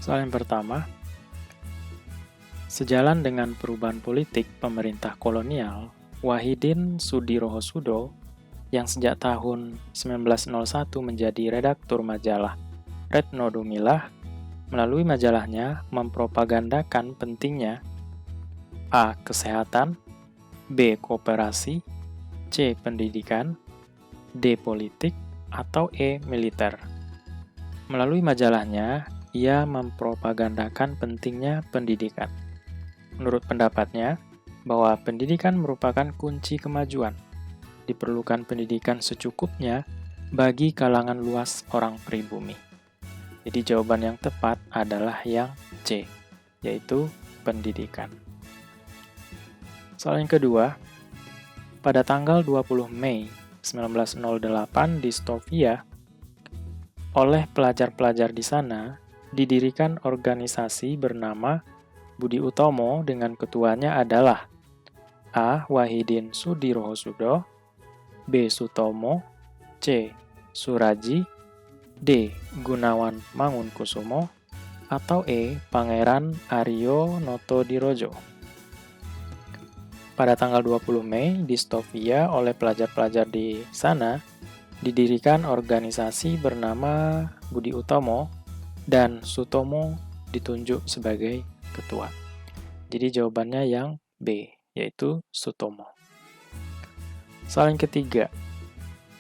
Soal yang pertama, sejalan dengan perubahan politik pemerintah kolonial, Wahidin Sudirohosodo yang sejak tahun 1901 menjadi redaktur majalah Retno Dumilah, melalui majalahnya mempropagandakan pentingnya A. Kesehatan, B. Kooperasi, C. Pendidikan, D. Politik, atau E. Militer. Melalui majalahnya, ia mempropagandakan pentingnya pendidikan. Menurut pendapatnya, bahwa pendidikan merupakan kunci kemajuan. Diperlukan pendidikan secukupnya bagi kalangan luas orang pribumi. Jadi jawaban yang tepat adalah yang C, yaitu pendidikan. Soal yang kedua, pada tanggal 20 Mei 1908 di Sofia, oleh pelajar-pelajar di sana, didirikan organisasi bernama Budi Utomo dengan ketuanya adalah A. Wahidin Sudirohosodo, B. Sutomo, C. Suraji, D. Gunawan Mangunkusumo, atau E. Pangeran Aryo Notodirojo. Pada tanggal 20 Mei di Sofia oleh pelajar-pelajar di sana, didirikan organisasi bernama Budi Utomo dan Sutomo ditunjuk sebagai ketua. Jadi jawabannya yang B, yaitu Sutomo. Soal yang ketiga,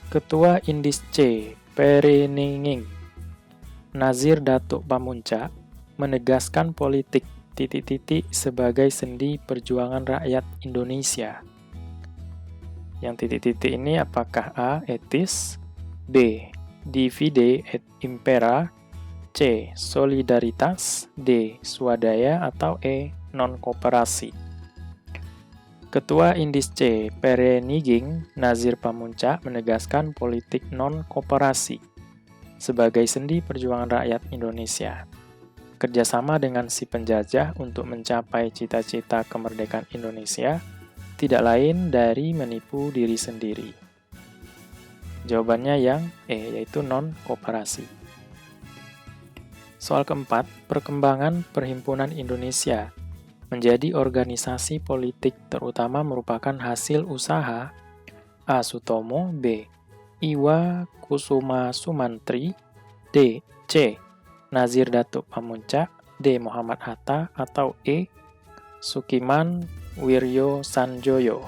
Ketua Indis C. Pereninging Nazir Datuk Pamuntjak menegaskan politik ... sebagai sendi perjuangan rakyat Indonesia. Yang ... ini apakah A. Etis, B. Divide et Impera, C. Solidaritas, D. Swadaya, atau E. Non-kooperasi. Ketua Indis C. Pereninging Nazir Pamuntjak menegaskan politik non-kooperasi sebagai sendi perjuangan rakyat Indonesia. Kerjasama dengan si penjajah untuk mencapai cita-cita kemerdekaan Indonesia tidak lain dari menipu diri sendiri. Jawabannya yang E, yaitu non-kooperasi. Soal keempat, perkembangan Perhimpunan Indonesia menjadi organisasi politik terutama merupakan hasil usaha A. Sutomo, B. Iwa Kusuma Sumantri, D. C. Nazir Datuk Pamuntjak, D. Muhammad Hatta, atau E. Sukiman Wiryo Sanjoyo.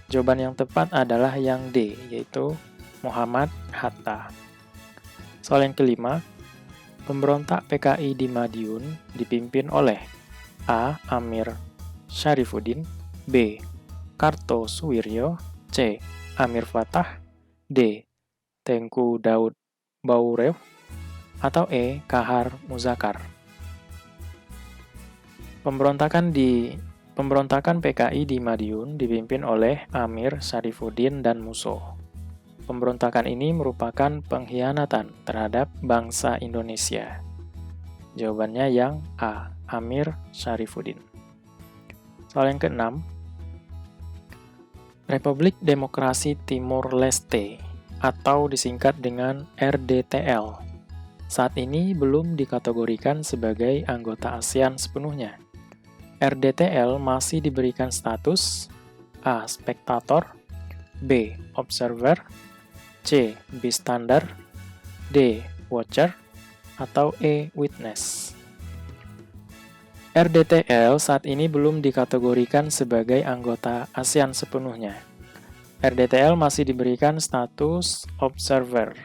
Jawaban yang tepat adalah yang D, yaitu Muhammad Hatta. Soal yang kelima, pemberontak PKI di Madiun dipimpin oleh A. Amir Syarifuddin, B. Kartosuwiryo, C. Amir Fatah, D. Tengku Daud Baurew, atau E. Kahar Muzakar. Pemberontakan PKI di Madiun dipimpin oleh Amir Syarifuddin dan Musso. Pemberontakan ini merupakan pengkhianatan terhadap bangsa Indonesia. Jawabannya yang A. Amir Syarifuddin. Soal yang keenam, Republik Demokrasi Timor Leste atau disingkat dengan RDTL saat ini belum dikategorikan sebagai anggota ASEAN sepenuhnya. RDTL masih diberikan status A. Spektator, B. Observer, C. Bystander, D. Watcher, atau E. Witness. RDTL saat ini belum dikategorikan sebagai anggota ASEAN sepenuhnya. RDTL masih diberikan status observer.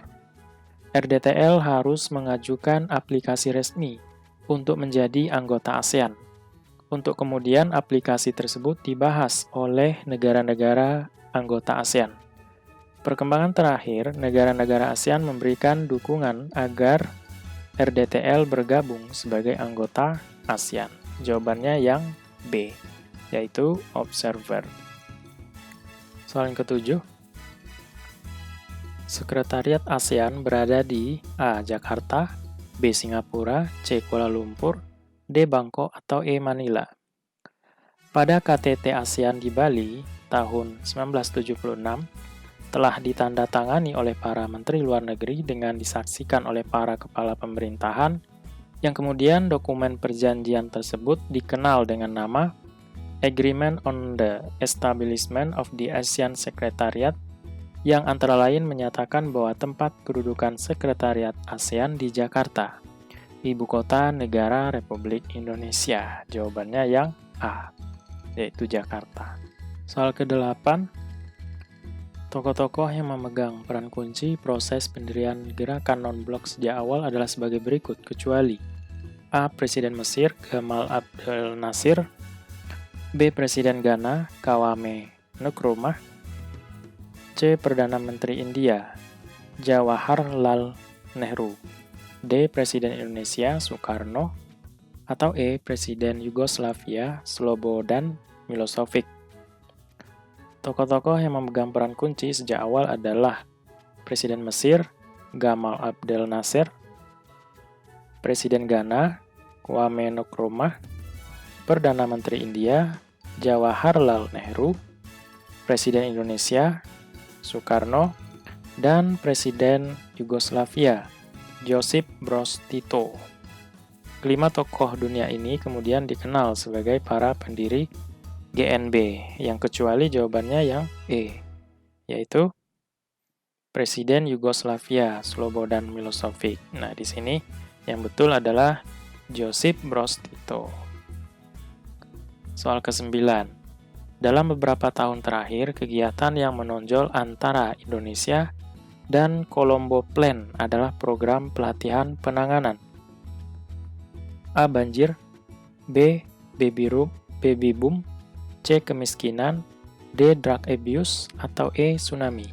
RDTL harus mengajukan aplikasi resmi untuk menjadi anggota ASEAN. Untuk kemudian aplikasi tersebut dibahas oleh negara-negara anggota ASEAN. Perkembangan terakhir, negara-negara ASEAN memberikan dukungan agar RDTL bergabung sebagai anggota ASEAN. Jawabannya yang B, yaitu observer. Soal yang ketujuh, Sekretariat ASEAN berada di A. Jakarta, B. Singapura, C. Kuala Lumpur, D. Bangkok, atau E. Manila. Pada KTT ASEAN di Bali tahun 1976, telah ditandatangani oleh para menteri luar negeri dengan disaksikan oleh para kepala pemerintahan Yang kemudian dokumen perjanjian tersebut dikenal dengan nama Agreement on the Establishment of the ASEAN Secretariat, yang antara lain menyatakan bahwa tempat kedudukan Sekretariat ASEAN di Jakarta, ibu kota negara Republik Indonesia. Jawabannya yang A, yaitu Jakarta. Soal ke-8, tokoh-tokoh yang memegang peran kunci proses pendirian gerakan non-blok sejak awal adalah sebagai berikut, kecuali A. Presiden Mesir, Gamal Abdel Nasir, B. Presiden Ghana, Kwame Nkrumah, C. Perdana Menteri India, Jawaharlal Nehru, D. Presiden Indonesia, Soekarno, atau E. Presiden Yugoslavia, Slobodan Milošević. Tokoh-tokoh yang memegang peran kunci sejak awal adalah Presiden Mesir, Gamal Abdel Nasir, Presiden Ghana, Kwame Nkrumah, Perdana Menteri India, Jawaharlal Nehru, Presiden Indonesia, Soekarno, dan Presiden Yugoslavia, Josip Broz Tito. Kelima tokoh dunia ini kemudian dikenal sebagai para pendiri GNB, yang kecuali jawabannya yang E, yaitu Presiden Yugoslavia, Slobodan Milošević. Nah, di sini yang betul adalah Josip Broz Tito. Soal ke-9. Dalam beberapa tahun terakhir, kegiatan yang menonjol antara Indonesia dan Colombo Plan adalah program pelatihan penanganan A. Banjir, B. Baby boom, C. Kemiskinan, D. Drug abuse, atau E. Tsunami.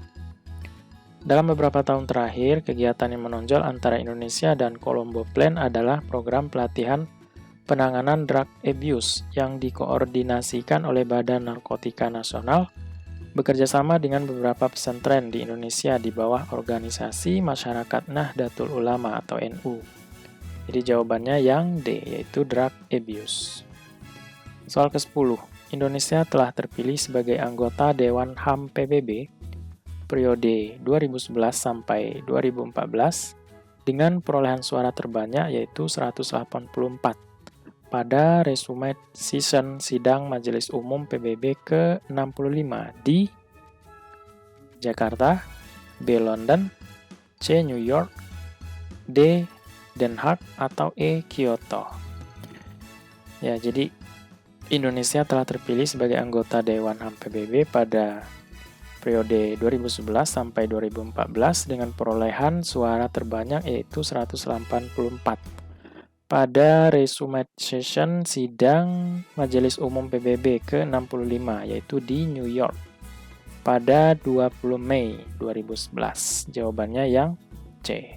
Dalam beberapa tahun terakhir, kegiatan yang menonjol antara Indonesia dan Colombo Plan adalah program pelatihan penanganan drug abuse yang dikoordinasikan oleh Badan Narkotika Nasional bekerjasama dengan beberapa pesantren di Indonesia di bawah organisasi Masyarakat Nahdlatul Ulama atau NU. Jadi jawabannya yang D, yaitu drug abuse. Soal ke-10. Indonesia telah terpilih sebagai anggota Dewan HAM PBB periode 2011 sampai 2014 dengan perolehan suara terbanyak yaitu 184 pada resume session sidang Majelis Umum PBB ke-65 di Jakarta, B. London, C. New York, D. Den Haag, atau E. Kyoto. Ya, jadi Indonesia telah terpilih sebagai anggota Dewan HAM PBB pada periode 2011 sampai 2014 dengan perolehan suara terbanyak yaitu 184 pada resume session sidang Majelis Umum PBB ke-65 yaitu di New York pada 20 Mei 2011. Jawabannya yang C.